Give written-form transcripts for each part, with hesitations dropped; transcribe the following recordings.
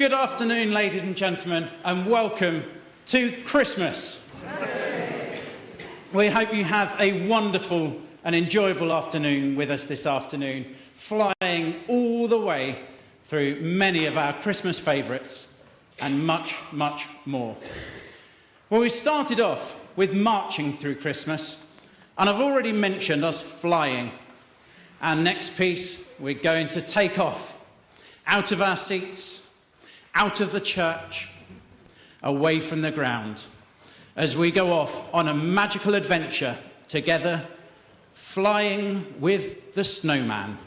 Good afternoon, ladies and gentlemen, and welcome to Christmas. We hope you have a wonderful and enjoyable afternoon with us this afternoon, flying all the way through many of our Christmas favourites and much, much more. Well, we started off with marching through Christmas, and I've already mentioned us flying. Our next piece, we're going to take off out of our seats, out of the church, away from the ground, as we go off on a magical adventure together, flying with the snowman.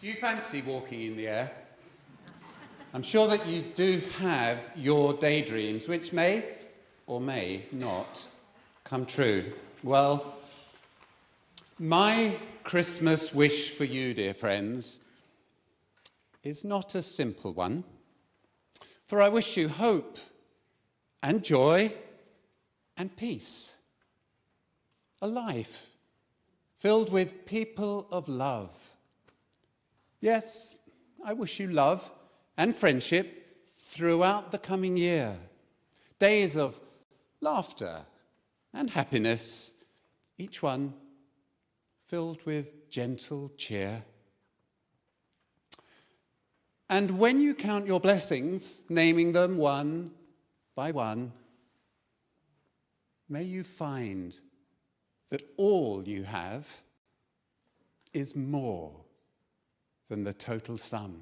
Do you fancy walking in the air? I'm sure that you do have your daydreams, which may or may not come true. Well, my Christmas wish for you, dear friends, is not a simple one. For I wish you hope and joy and peace. A life filled with people of love. Yes, I wish you love and friendship throughout the coming year. Days of laughter and happiness, each one filled with gentle cheer. And when you count your blessings, naming them one by one, may you find that all you have is more than the total sum.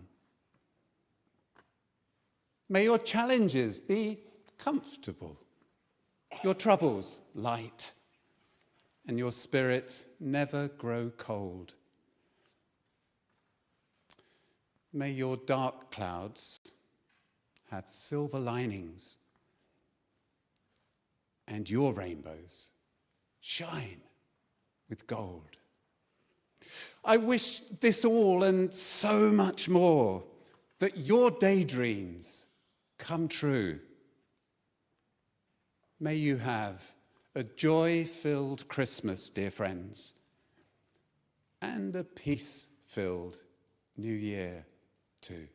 May your challenges be comfortable, your troubles light, and your spirit never grow cold. May your dark clouds have silver linings, and your rainbows shine with gold. I wish this all and so much more, that your daydreams come true. May you have a joy-filled Christmas, dear friends, and a peace-filled New Year too.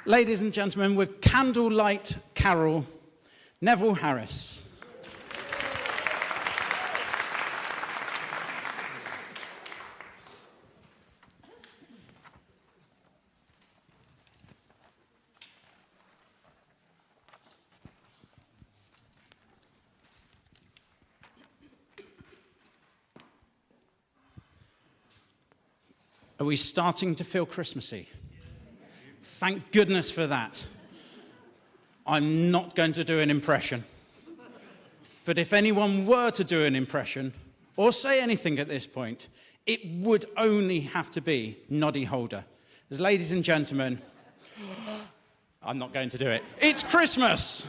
Ladies and gentlemen, with Candlelight Carol, Neville Harris. Are we starting to feel Christmassy? Thank goodness for that. I'm not going to do an impression. But if anyone were to do an impression or say anything at this point, it would only have to be Noddy Holder. As ladies and gentlemen, I'm not going to do it. It's Christmas!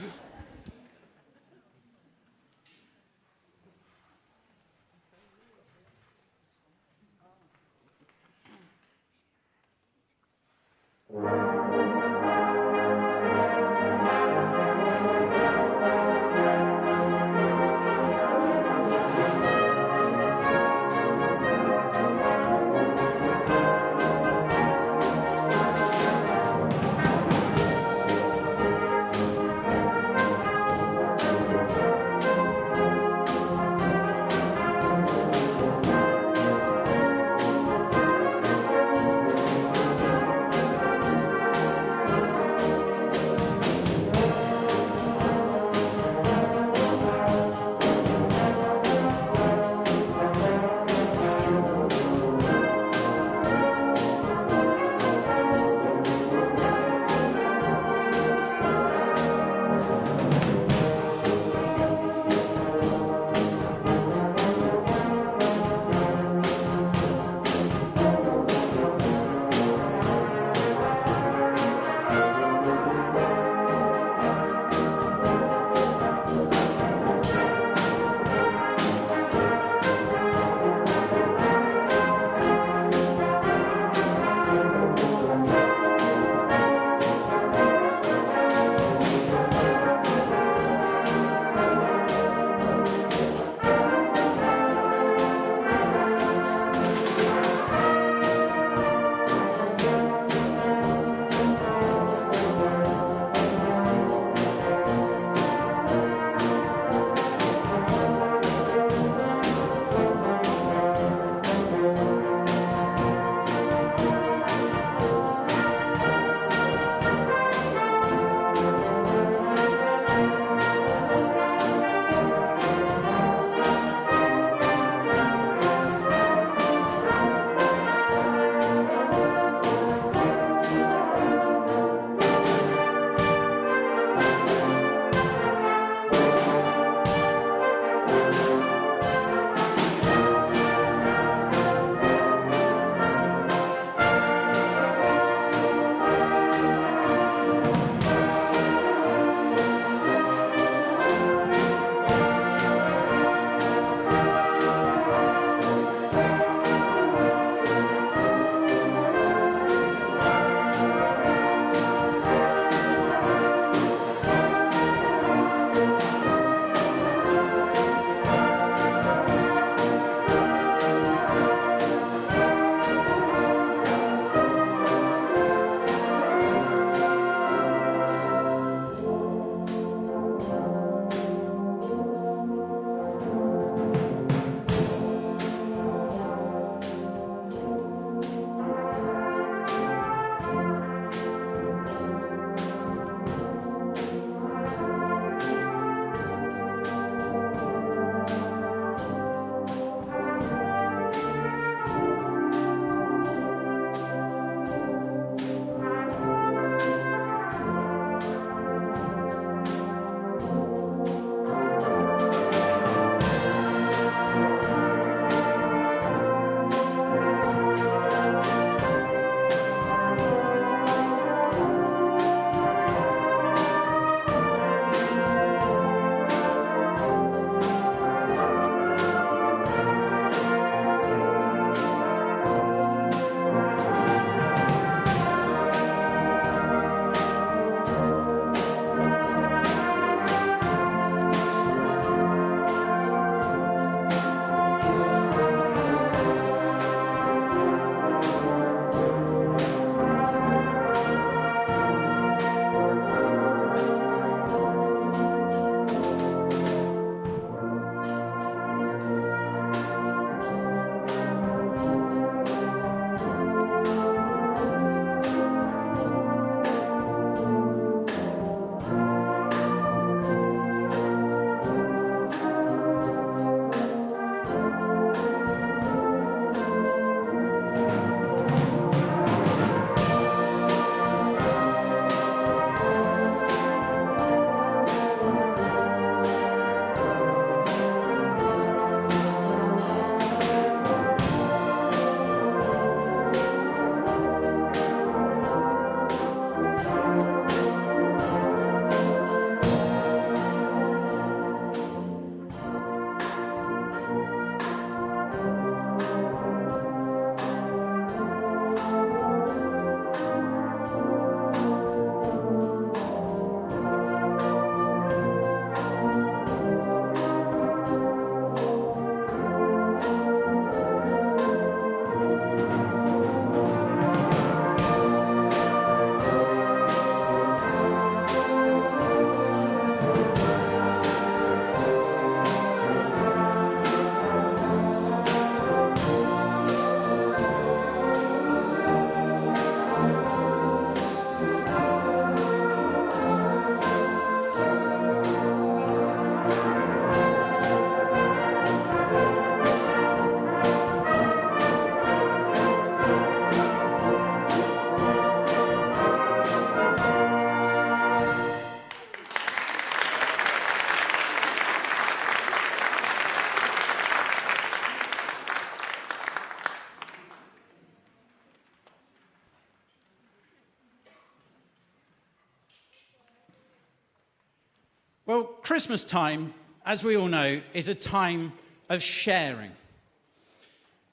Well, Christmas time, as we all know, is a time of sharing.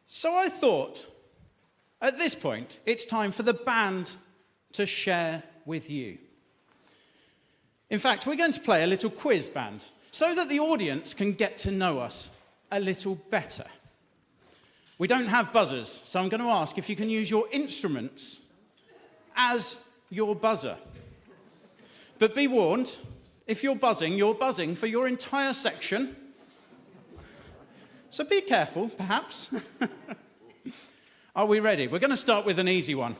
So I thought, at this point, it's time for the band to share with you. In fact, we're going to play a little quiz band so that the audience can get to know us a little better. We don't have buzzers, so I'm going to ask if you can use your instruments as your buzzer. But be warned, if you're buzzing for your entire section. So be careful, perhaps. Are we ready? We're going to start with an easy one.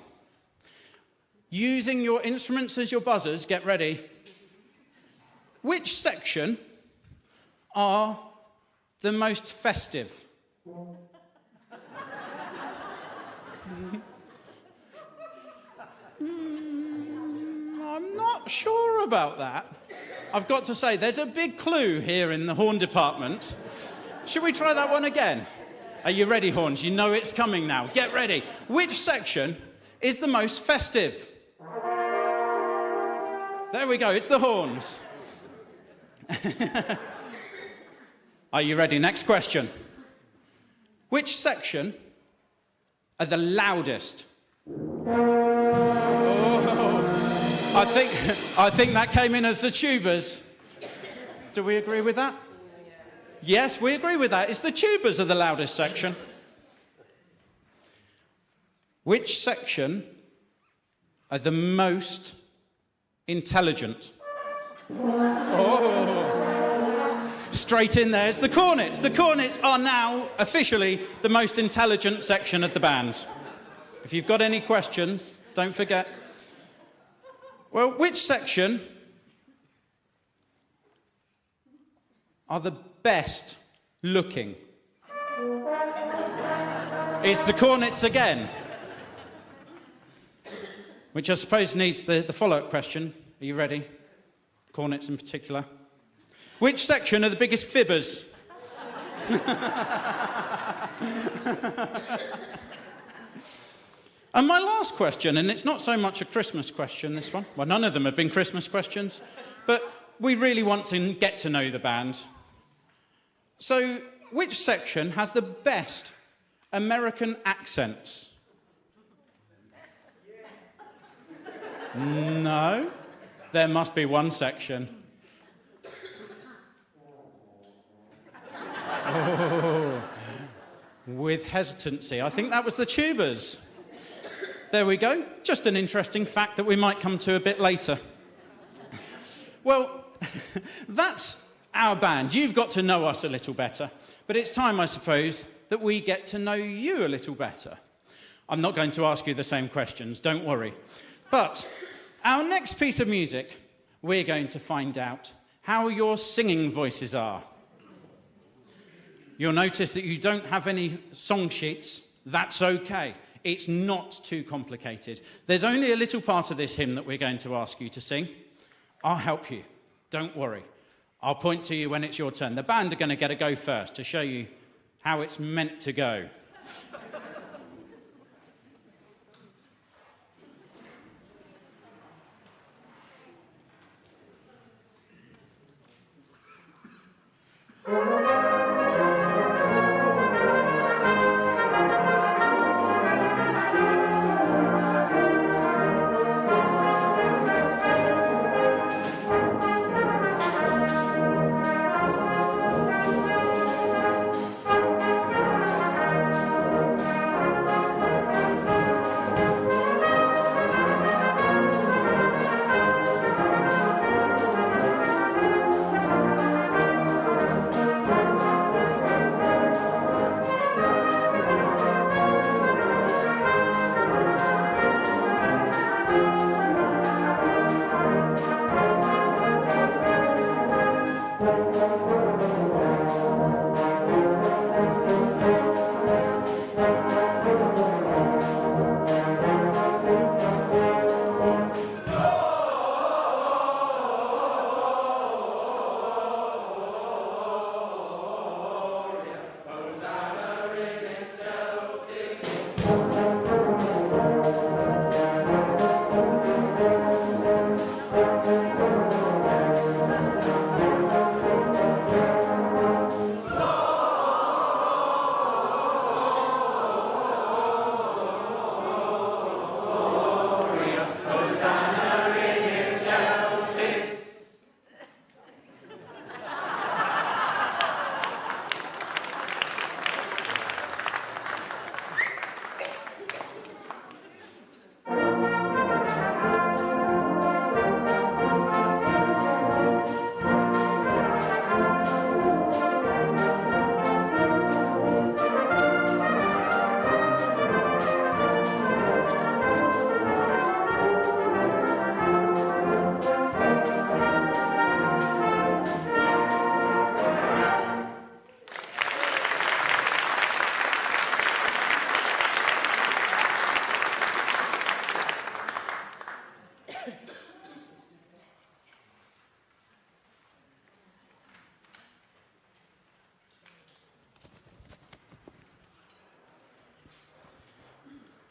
Using your instruments as your buzzers, get ready. Which section are the most festive? I'm not sure about that. I've got to say, there's a big clue here in the horn department. Should we try that one again? Are you ready, horns? You know it's coming now. Get ready. Which section is the most festive? There we go. It's the horns. Are you ready? Next question. Which section are the loudest? Oh, I think that came in as the tubas. Do we agree with that? Yes, we agree with that. It's the tubas are the loudest section. Which section are the most intelligent? Oh, straight in there. It's the cornets. The cornets are now officially the most intelligent section of the band. If you've got any questions, don't forget. Well, which section are the best looking? It's the cornets again. Which I suppose needs the follow-up question. Are you ready? Cornets in particular. Which section are the biggest fibbers? And my last question, and it's not so much a Christmas question, this one. Well, none of them have been Christmas questions, but we really want to get to know the band. So, which section has the best American accents? No, there must be one section. Oh, with hesitancy. I think that was the tubas. There we go. Just an interesting fact that we might come to a bit later. Well, that's our band. You've got to know us a little better. But it's time, I suppose, that we get to know you a little better. I'm not going to ask you the same questions, don't worry. But our next piece of music, we're going to find out how your singing voices are. You'll notice that you don't have any song sheets. That's okay. It's not too complicated. There's only a little part of this hymn that we're going to ask you to sing. I'll help you. Don't worry. I'll point to you when it's your turn. The band are going to get a go first to show you how it's meant to go.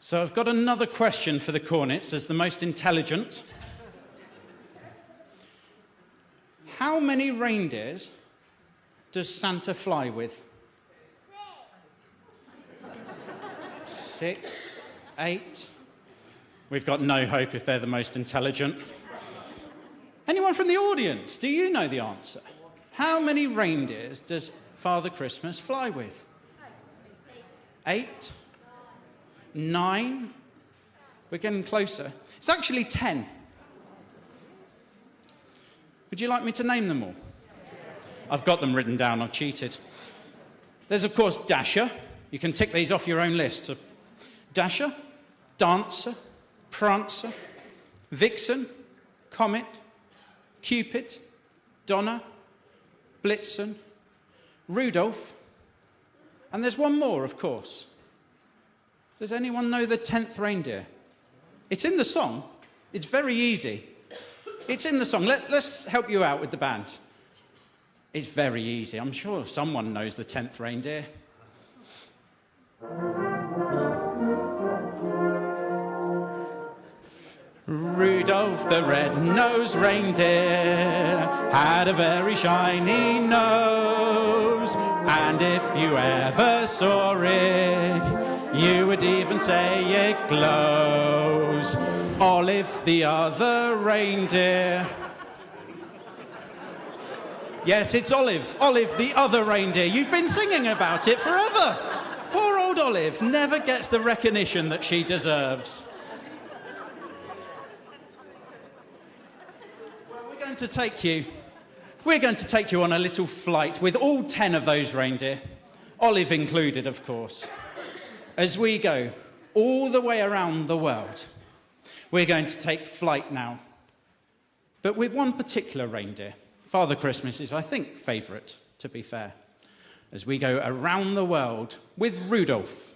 So I've got another question for the Cornets as the most intelligent. How many reindeers does Santa fly with? 6, 8. We've got no hope if they're the most intelligent. Anyone from the audience, do you know the answer? How many reindeers does Father Christmas fly with? 8? 9? We're getting closer. It's actually 10. Would you like me to name them all? I've got them written down, I've cheated. There's, of course, Dasher. You can tick these off your own list. Dasher, Dancer, Prancer, Vixen, Comet, Cupid, Donner, Blitzen, Rudolph, and there's one more, of course. Does anyone know the 10th reindeer? It's in the song. It's very easy. It's in the song. Let's help you out with the band. It's very easy. I'm sure someone knows the 10th reindeer. Rudolph the red-nosed reindeer had a very shiny nose, and if you ever saw it, you would even say it glows. Olive the other reindeer. Yes, it's Olive. Olive the other reindeer. You've been singing about it forever. Poor old Olive never gets the recognition that she deserves. We're going to take you on a little flight with all 10 of those reindeer, Olive included, of course, as we go all the way around the world. We're going to take flight now, but with one particular reindeer. Father Christmas is, I think, favourite, to be fair, as we go around the world with Rudolph.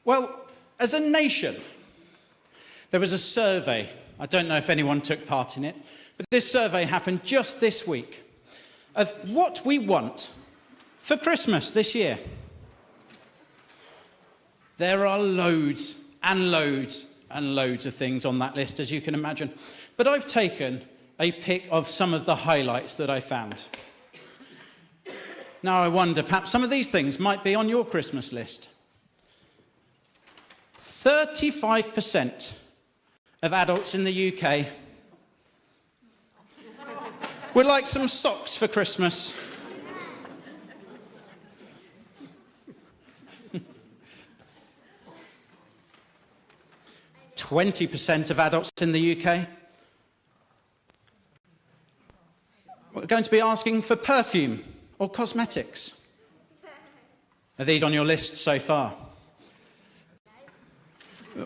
Well, as a nation, there was a survey. I don't know if anyone took part in it, but this survey happened just this week of what we want for Christmas this year. There are loads and loads and loads of things on that list, as you can imagine. But I've taken a pick of some of the highlights that I found. Now I wonder, perhaps some of these things might be on your Christmas list. 35% of adults in the UK would like some socks for Christmas. 20% of adults in the UK are going to be asking for perfume or cosmetics. Are these on your list so far?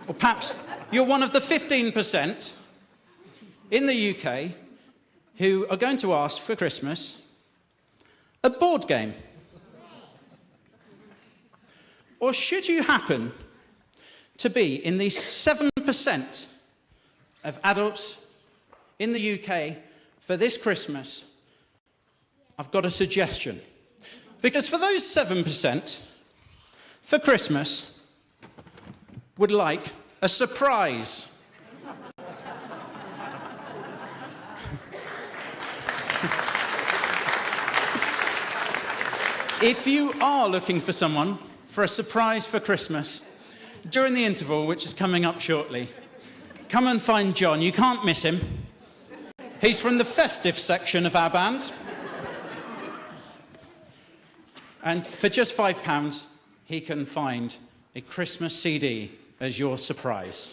Or perhaps you're one of the 15% in the UK who are going to ask for Christmas a board game. Or should you happen to be in the 7% of adults in the UK for this Christmas, I've got a suggestion. Because for those 7%, for Christmas, would like a surprise. If you are looking for someone for a surprise for Christmas, during the interval, which is coming up shortly, come and find John. You can't miss him. He's from the festive section of our band. And for just £5, he can find a Christmas CD as your surprise.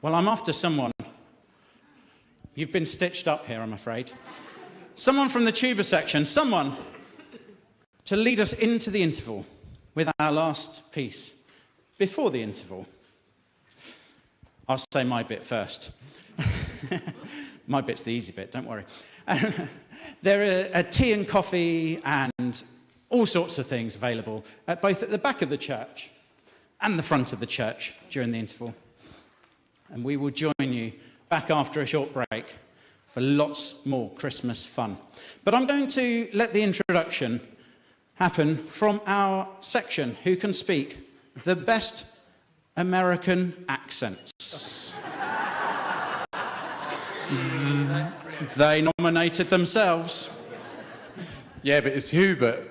Well, I'm after someone. You've been stitched up here, I'm afraid. Someone from the tuba section, someone to lead us into the interval with our last piece before the interval. I'll say my bit first. My bit's the easy bit, don't worry. There are tea and coffee and all sorts of things available, both at the back of the church and the front of the church during the interval. And we will join you back after a short break for lots more Christmas fun. But I'm going to let the introduction happen from our section, who can speak the best American accents. They nominated themselves. Yeah, but it's Hubert.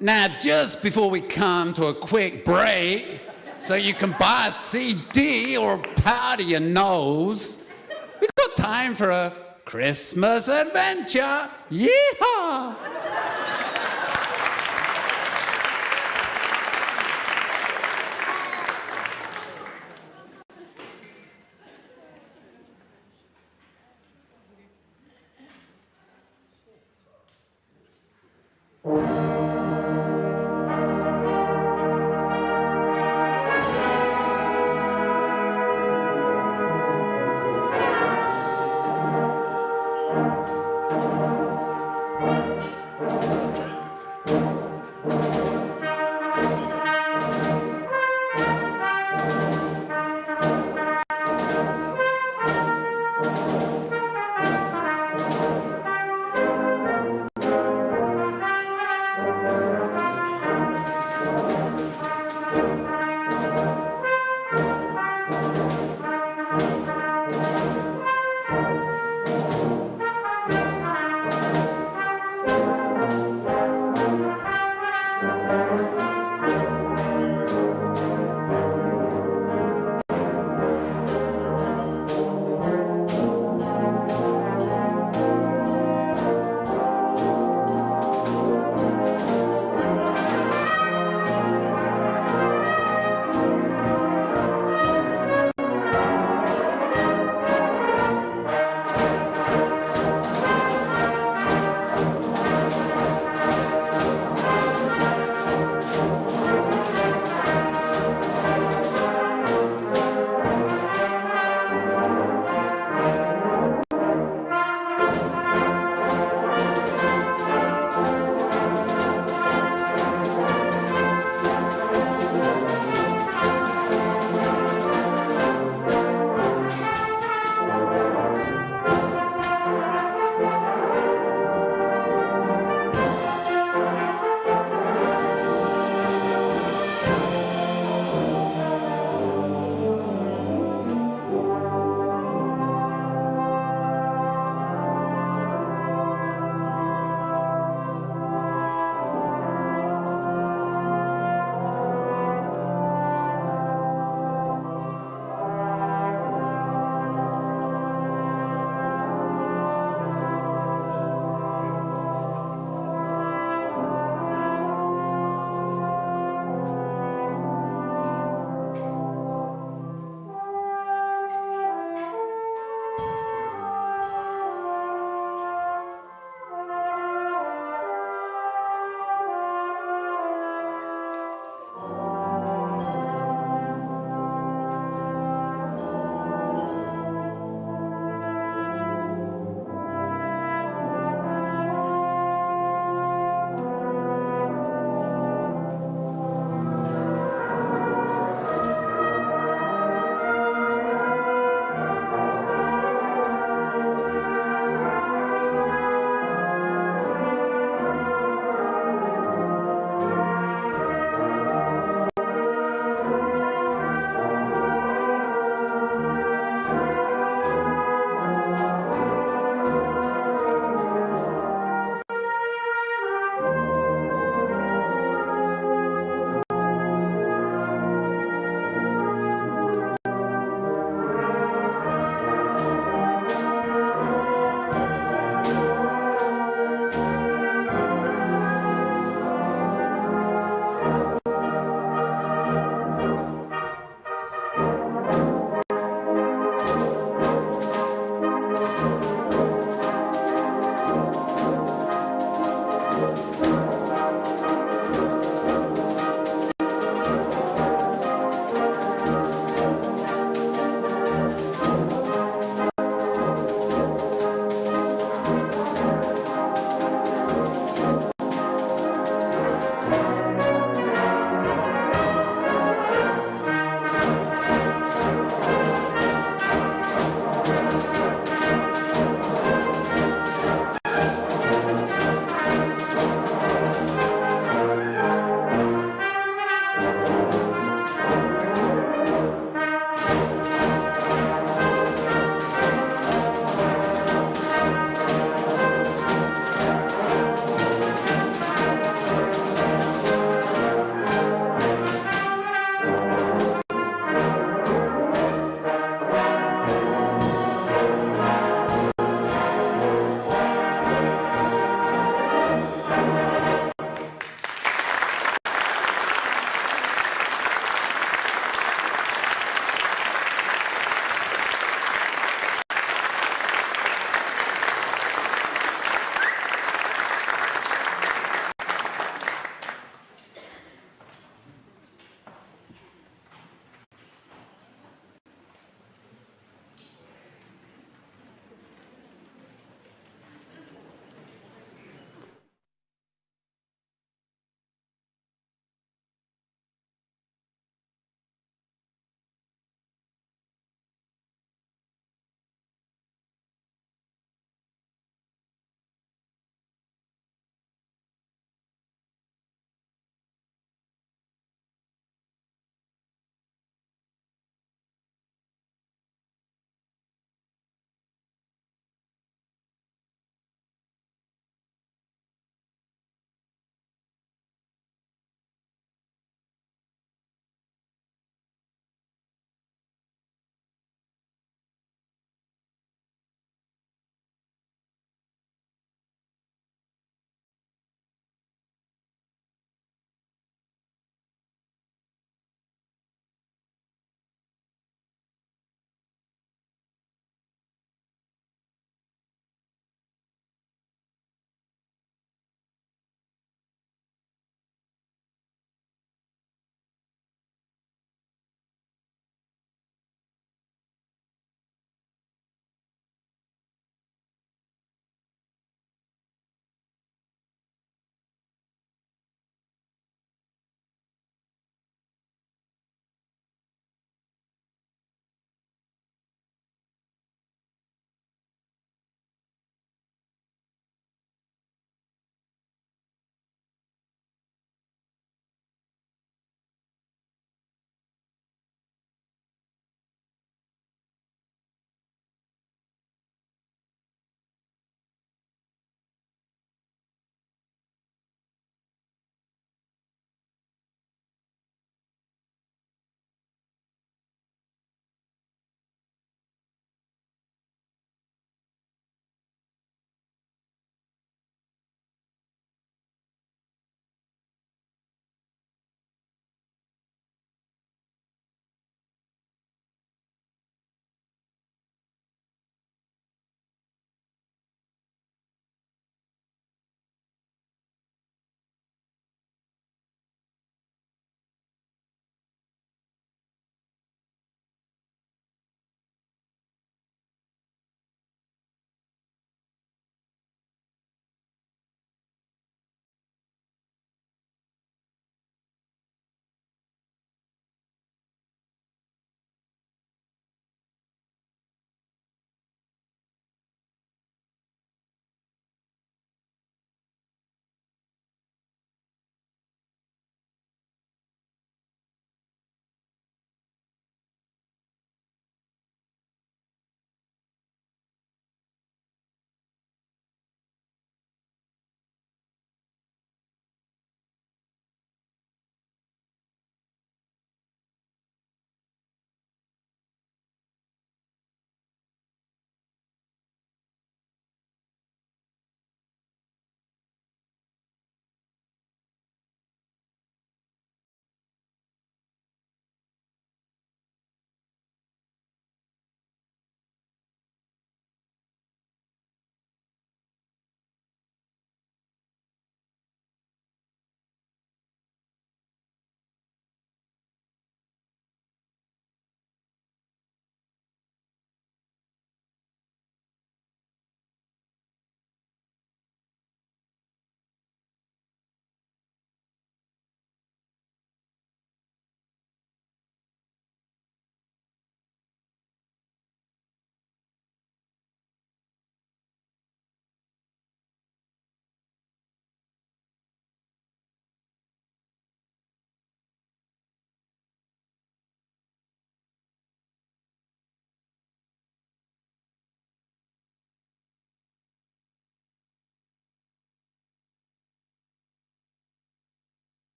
Now, just before we come to a quick break, so you can buy a CD or powder your nose, we've got time for a Christmas adventure. Yeehaw!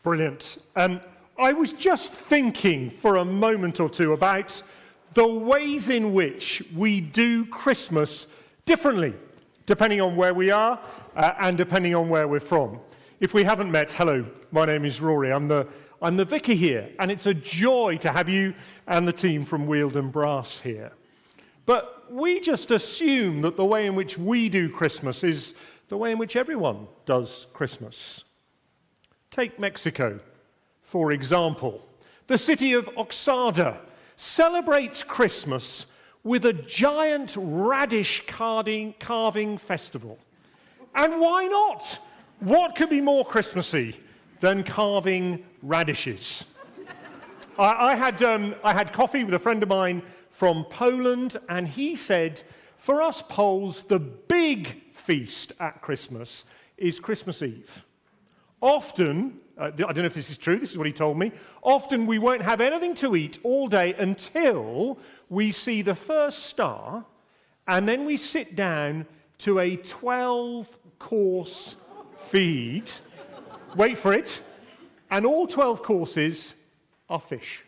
Brilliant. I was just thinking for a moment or two about the ways in which we do Christmas differently, depending on where we are and depending on where we're from. If we haven't met, hello, my name is Rory. I'm the vicar here, and it's a joy to have you and the team from Wealden Brass here. But we just assume that the way in which we do Christmas is the way in which everyone does Christmas. Take Mexico, for example. The city of Oaxaca celebrates Christmas with a giant radish carving festival. And why not? What could be more Christmassy than carving radishes? I had coffee with a friend of mine from Poland, and he said, for us Poles, the big feast at Christmas is Christmas Eve. Often, I don't know if this is true, this is what he told me, often we won't have anything to eat all day until we see the first star, and then we sit down to a 12-course feed. Wait for it. And all 12 courses are fish.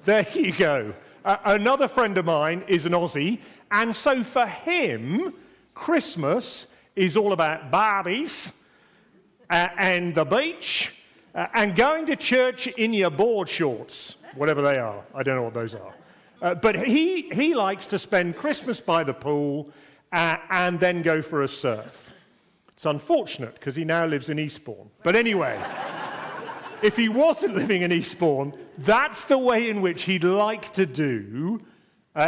There you go. Another friend of mine is an Aussie, and so for him, Christmas is all about Barbies, and the beach, and going to church in your board shorts, whatever they are. I don't know what those are. But he likes to spend Christmas by the pool and then go for a surf. It's unfortunate because he now lives in Eastbourne. But anyway, if he wasn't living in Eastbourne, that's the way in which he'd like to do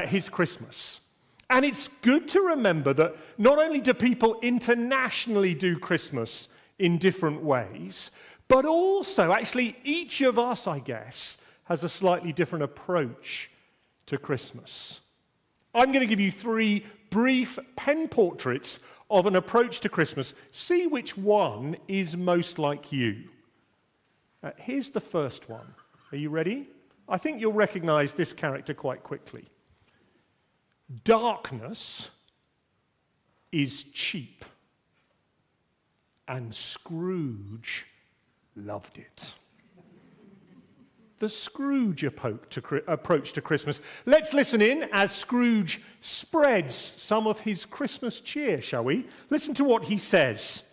his Christmas. And it's good to remember that not only do people internationally do Christmas in different ways, but also, actually, each of us, I guess, has a slightly different approach to Christmas. I'm going to give you 3 brief pen portraits of an approach to Christmas. See which one is most like you. Here's the first one. Are you ready? I think you'll recognize this character quite quickly. Darkness is cheap. And Scrooge loved it. The Scrooge approach to Christmas. Let's listen in as Scrooge spreads some of his Christmas cheer, shall we? Listen to what he says.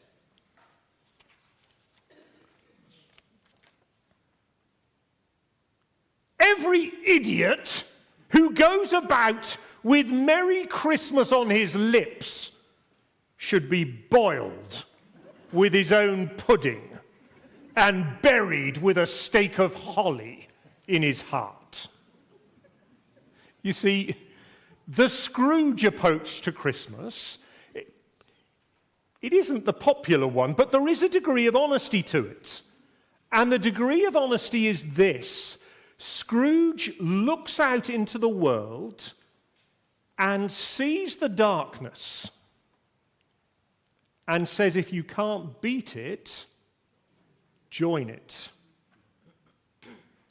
Every idiot who goes about with Merry Christmas on his lips should be boiled with his own pudding and buried with a stake of holly in his heart. You see, the Scrooge approach to Christmas, it isn't the popular one, but there is a degree of honesty to it. And the degree of honesty is this: Scrooge looks out into the world and sees the darkness and says, if you can't beat it, join it.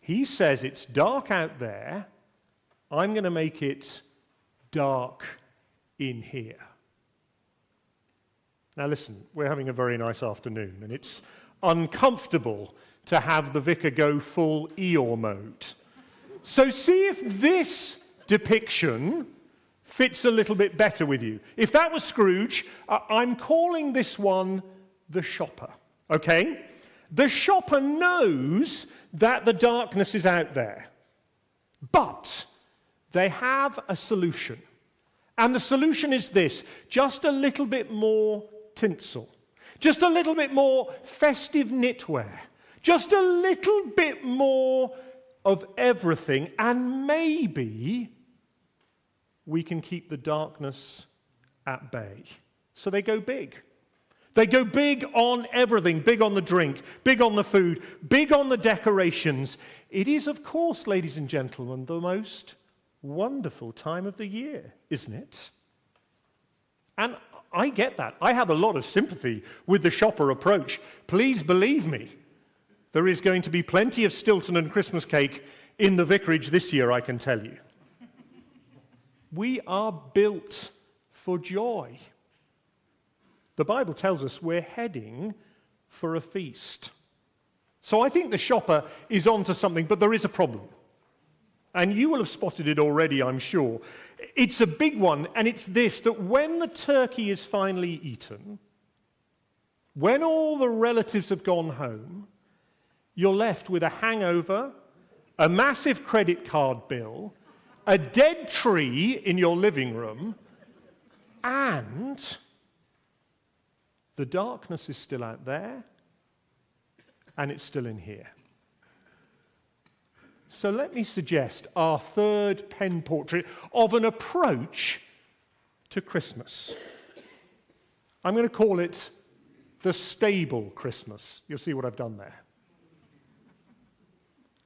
He says, it's dark out there, I'm going to make it dark in here. Now listen, we're having a very nice afternoon, and it's uncomfortable to have the vicar go full Eeyore mode. So see if this depiction fits a little bit better with you. If that was Scrooge, I'm calling this one the shopper, okay? The shopper knows that the darkness is out there, but they have a solution. And the solution is this: just a little bit more tinsel, just a little bit more festive knitwear, just a little bit more of everything, and maybe we can keep the darkness at bay. So they go big. They go big on everything, big on the drink, big on the food, big on the decorations. It is, of course, ladies and gentlemen, the most wonderful time of the year, isn't it? And I get that. I have a lot of sympathy with the shopper approach. Please believe me, there is going to be plenty of Stilton and Christmas cake in the vicarage this year, I can tell you. We are built for joy. The Bible tells us we're heading for a feast. So I think the shopper is onto something, but there is a problem. And you will have spotted it already, I'm sure. It's a big one, and it's this: that when the turkey is finally eaten, when all the relatives have gone home, you're left with a hangover, a massive credit card bill, a dead tree in your living room, and the darkness is still out there, and it's still in here. So let me suggest our third pen portrait of an approach to Christmas. I'm going to call it the stable Christmas. You'll see what I've done there.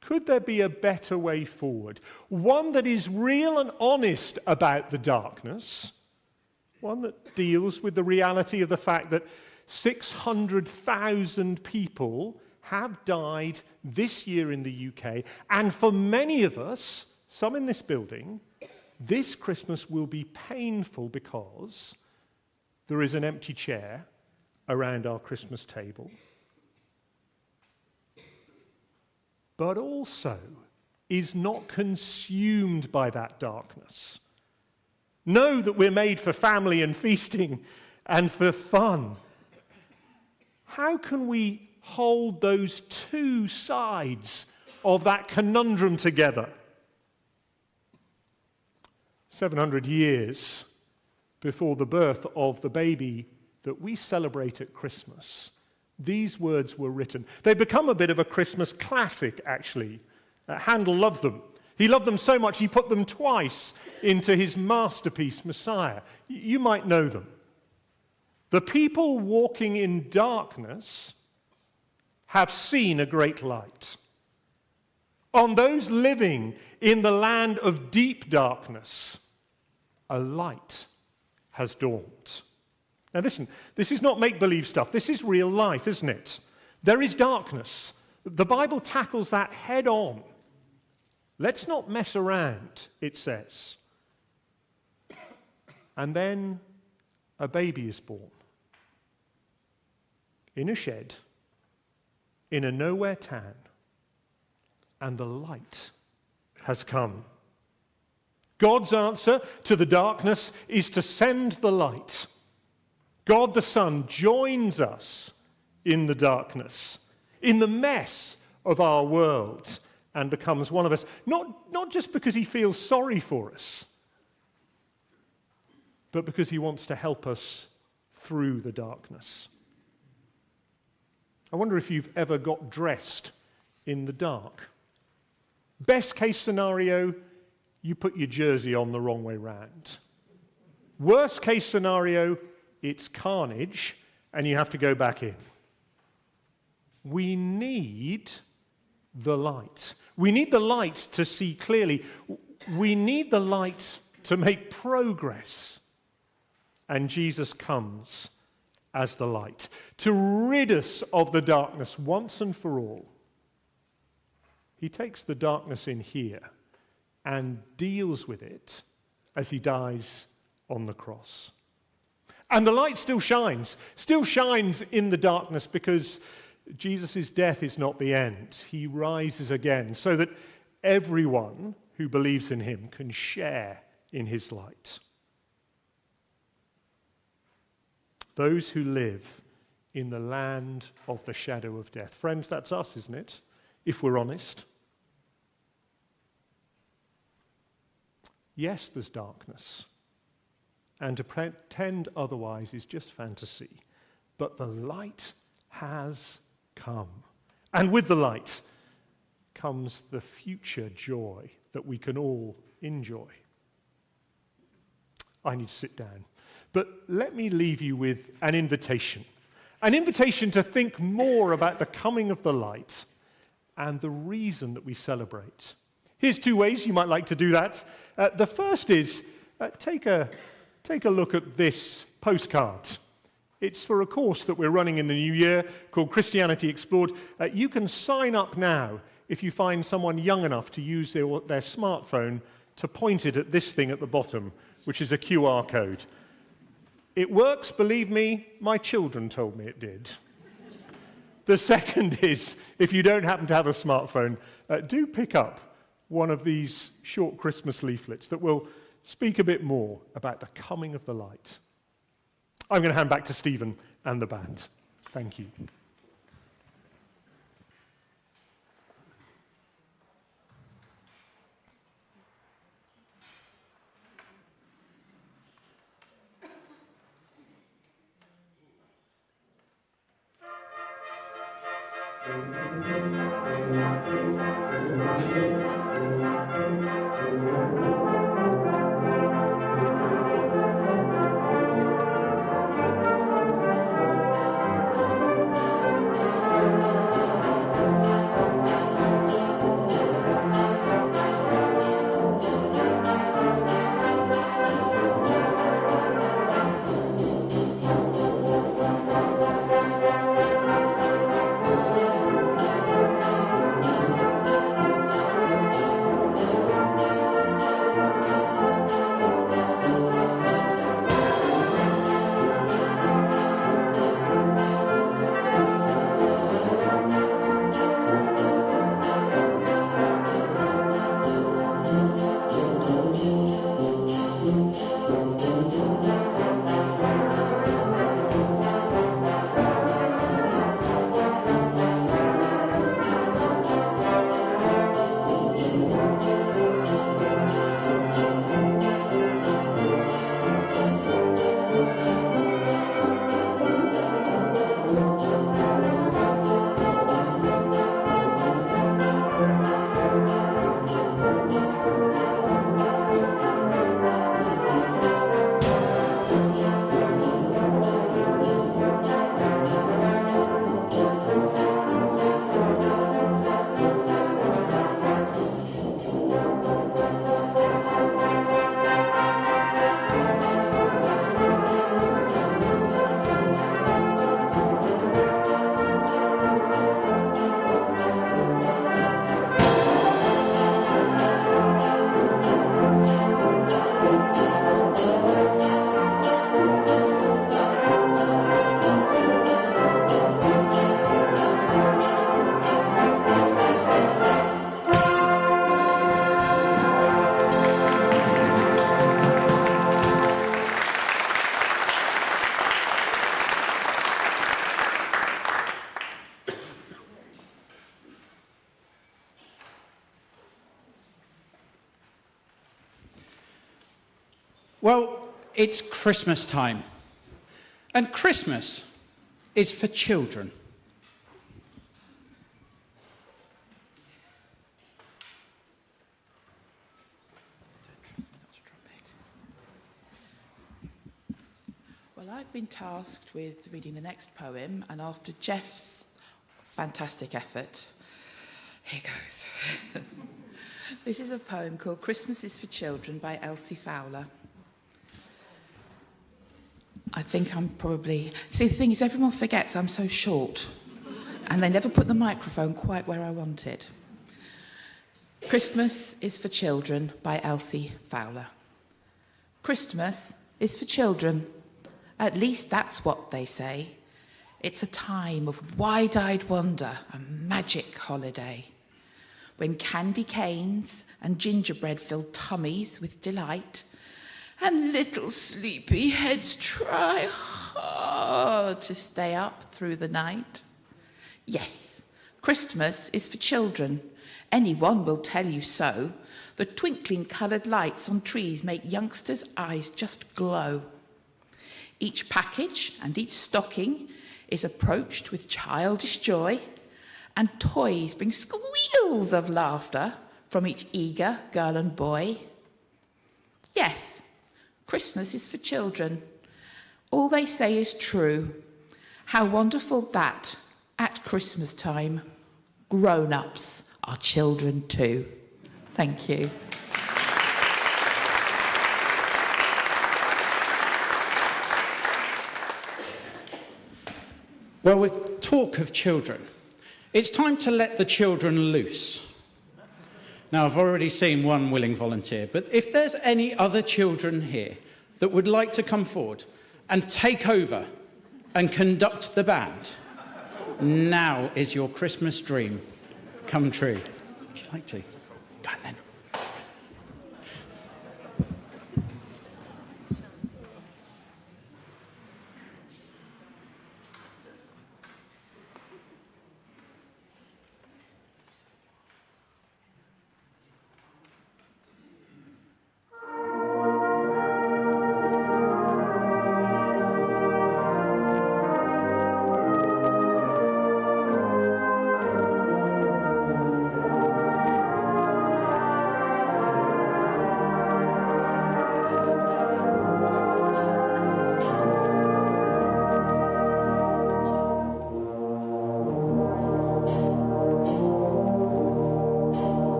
Could there be a better way forward? One that is real and honest about the darkness. One that deals with the reality of the fact that 600,000 people have died this year in the UK. And for many of us, some in this building, this Christmas will be painful because there is an empty chair around our Christmas table. But also is not consumed by that darkness. Know that we're made for family and feasting and for fun. How can we hold those two sides of that conundrum together? 700 years before the birth of the baby that we celebrate at Christmas, these words were written. They become a bit of a Christmas classic, actually. Handel loved them. He loved them so much he put them twice into his masterpiece, Messiah. You might know them. The people walking in darkness have seen a great light. On those living in the land of deep darkness, a light has dawned. Now listen, this is not make-believe stuff. This is real life, isn't it? There is darkness. The Bible tackles that head on. Let's not mess around, it says. And then a baby is born. In a shed, in a nowhere town, and the light has come. God's answer to the darkness is to send the light. God the Son joins us in the darkness, in the mess of our world, and becomes one of us, not just because he feels sorry for us, but because he wants to help us through the darkness. I wonder if you've ever got dressed in the dark. Best case scenario, you put your jersey on the wrong way round. Worst case scenario, it's carnage and you have to go back in. We need the light. We need the light to see clearly. We need the light to make progress. And Jesus comes as the light to rid us of the darkness once and for all. He takes the darkness in here and deals with it as he dies on the cross. And the light still shines in the darkness, because Jesus' death is not the end. He rises again so that everyone who believes in him can share in his light. Those who live in the land of the shadow of death. Friends, that's us, isn't it? If we're honest. Yes, there's darkness. And to pretend otherwise is just fantasy. But the light has come. And with the light comes the future joy that we can all enjoy. I need to sit down. But let me leave you with an invitation to think more about the coming of the light and the reason that we celebrate. Here's 2 ways you might like to do that. The first is take a look at this postcard. It's for a course that we're running in the new year called Christianity Explored. You can sign up now if you find someone young enough to use their smartphone to point it at this thing at the bottom, which is a QR code. It works, believe me, my children told me it did. The second is, if you don't happen to have a smartphone, do pick up one of these short Christmas leaflets that will speak a bit more about the coming of the light. I'm going to hand back to Stephen and the band. Thank you. Well, it's Christmas time, and Christmas is for children. Well, I've been tasked with reading the next poem, and after Jeff's fantastic effort, here goes. This is a poem called Christmas is for Children by Elsie Fowler. I think I'm probably... See, the thing is, everyone forgets I'm so short, and they never put the microphone quite where I want it. Christmas is for Children by Elsie Fowler. Christmas is for children. At least that's what they say. It's a time of wide-eyed wonder, a magic holiday. when candy canes and gingerbread fill tummies with delight, and little sleepy heads try hard to stay up through the night. Yes, Christmas is for children. Anyone will tell you so. The twinkling coloured lights on trees make youngsters' eyes just glow. Each package and each stocking is approached with childish joy, and toys bring squeals of laughter from each eager girl and boy. Yes, Christmas is for children. All they say is true. How wonderful that, at Christmas time, grown-ups are children too. Thank you. Well, with talk of children, it's time to let the children loose. Now, I've already seen one willing volunteer, but if there's any other children here that would like to come forward and take over and conduct the band, now is your Christmas dream come true. Would you like to? Go on then.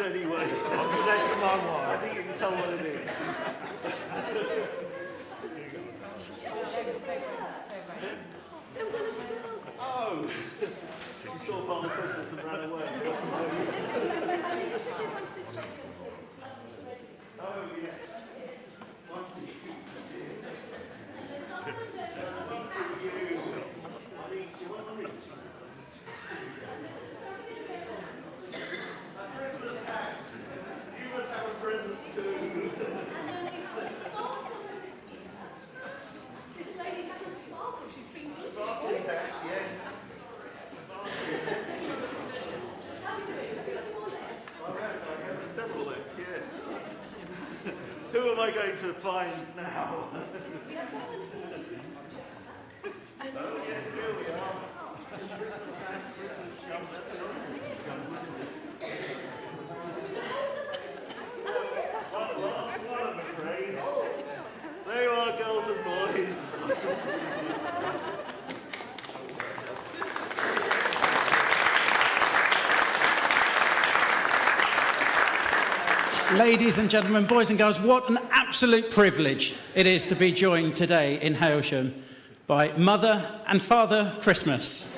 anyway. I'll give that to my wife. I think you can tell what it is. Oh, she saw Father Christmas and ran away. Oh, yes. Christmas hat. You must have a present too. This lady has a sparkle. She's been Sparkling hat, yes. I have several left, yes. Who am I going to find now? Oh yes, here we are. Christmas hat, Christmas jump, that's one last one, I'm afraid. There you are, girls and boys. Ladies and gentlemen, boys and girls, what an absolute privilege it is to be joined today in Hailsham by Mother and Father Christmas.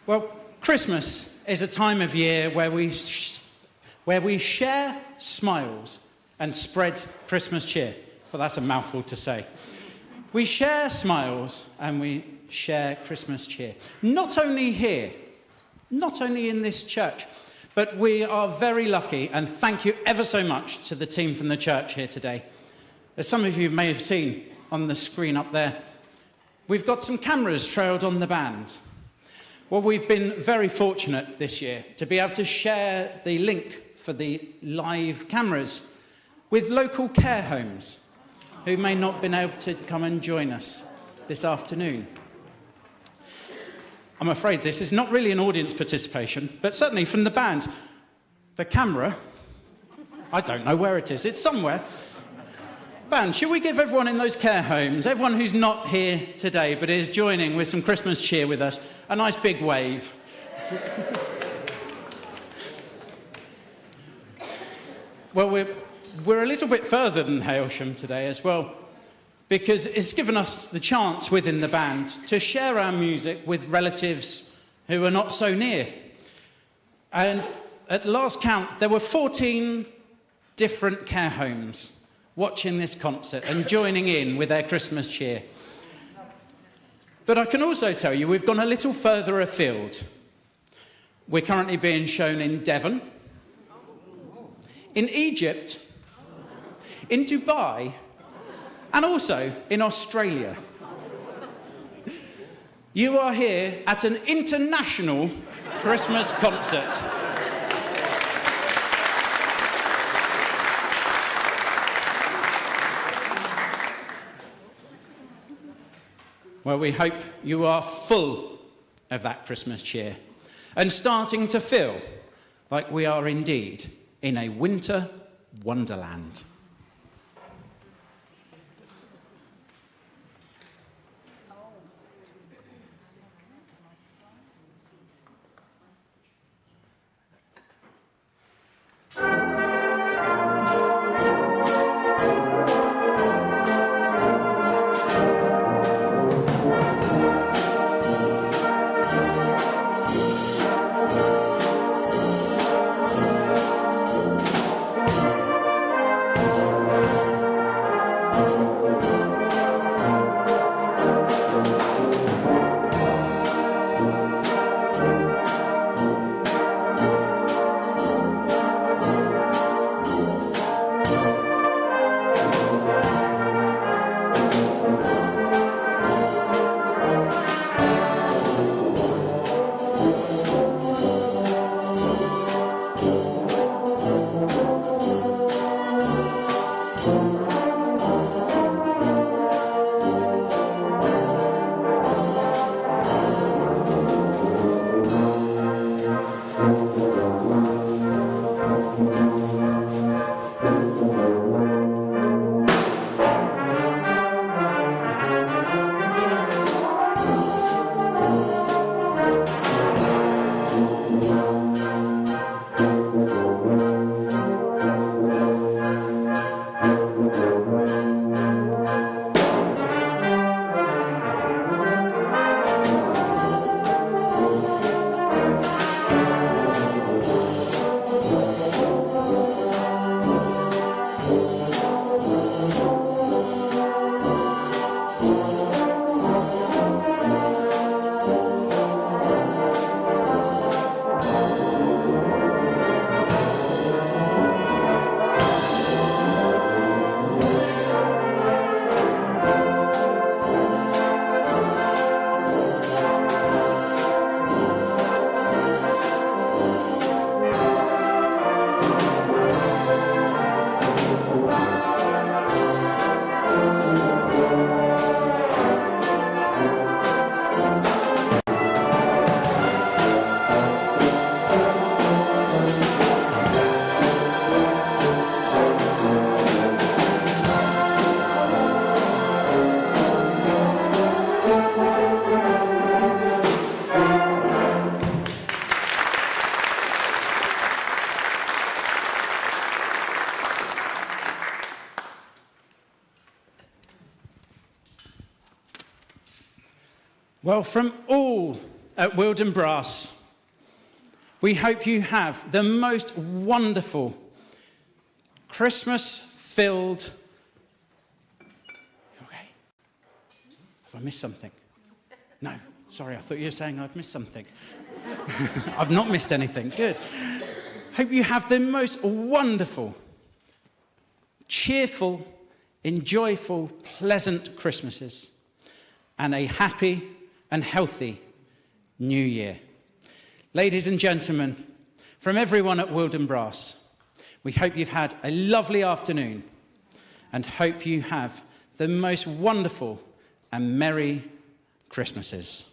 Well, Christmas is a time of year where we where we share smiles and spread Christmas cheer. Well, that's a mouthful to say. We share smiles and we share Christmas cheer. Not only here, not only in this church, but we are very lucky, and thank you ever so much to the team from the church here today. As some of you may have seen on the screen up there, we've got some cameras trailed on the band. Well, we've been very fortunate this year to be able to share the link for the live cameras with local care homes who may not have been able to come and join us this afternoon. I'm afraid this is not really an audience participation, but certainly from the band. The camera, I don't know where it is, it's somewhere. Band, should we give everyone in those care homes, everyone who's not here today but is joining with some Christmas cheer with us, a nice big wave? Well, we're a little bit further than Hailsham today as well, because it's given us the chance within the band to share our music with relatives who are not so near. And at last count, there were 14 different care homes watching this concert and joining in with their Christmas cheer. But I can also tell you we've gone a little further afield. We're currently being shown in Devon, in Egypt, in Dubai, and also in Australia. You are here at an international Christmas concert. Well, we hope you are full of that Christmas cheer and starting to feel like we are indeed in a winter wonderland. Well, from all at Wealden Brass, We hope you have the most wonderful Christmas-filled... Okay? Have I missed something? No. Sorry, I thought you were saying I'd missed something. I've not missed anything. Good. Hope you have the most wonderful, cheerful, enjoyable, pleasant Christmases and a happy and healthy New Year. Ladies and gentlemen, from everyone at Wealden Brass, we hope you've had a lovely afternoon and hope you have the most wonderful and merry Christmases.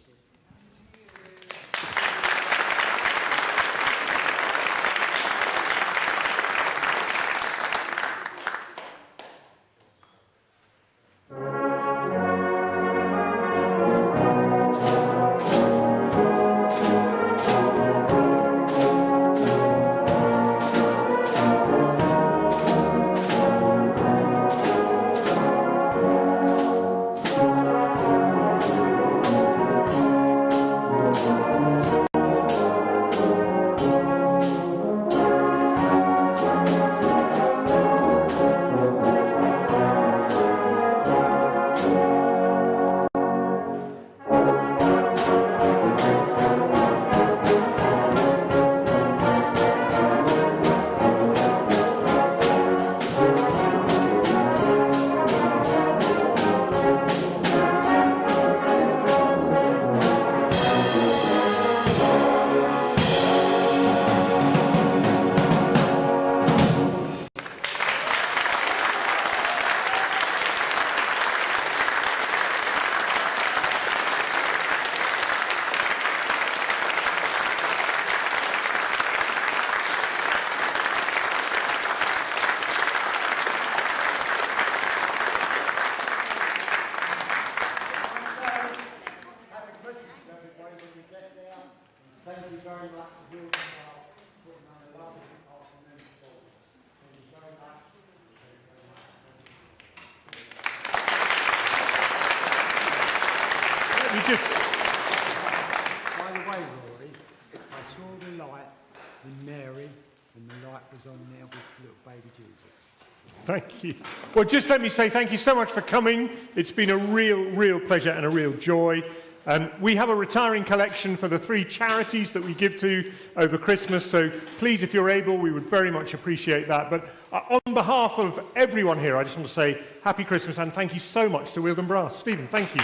By the way, Rory, I saw the light with Mary, and the light was on there with little baby Jesus. Thank you. Well, just let me say thank you so much for coming. It's been a real pleasure and a real joy. We have a retiring collection for the 3 charities that we give to over Christmas, so please, if you're able, we would very much appreciate that. But on behalf of everyone here, I just want to say Happy Christmas and thank you so much to Wealden Brass. Stephen, thank you.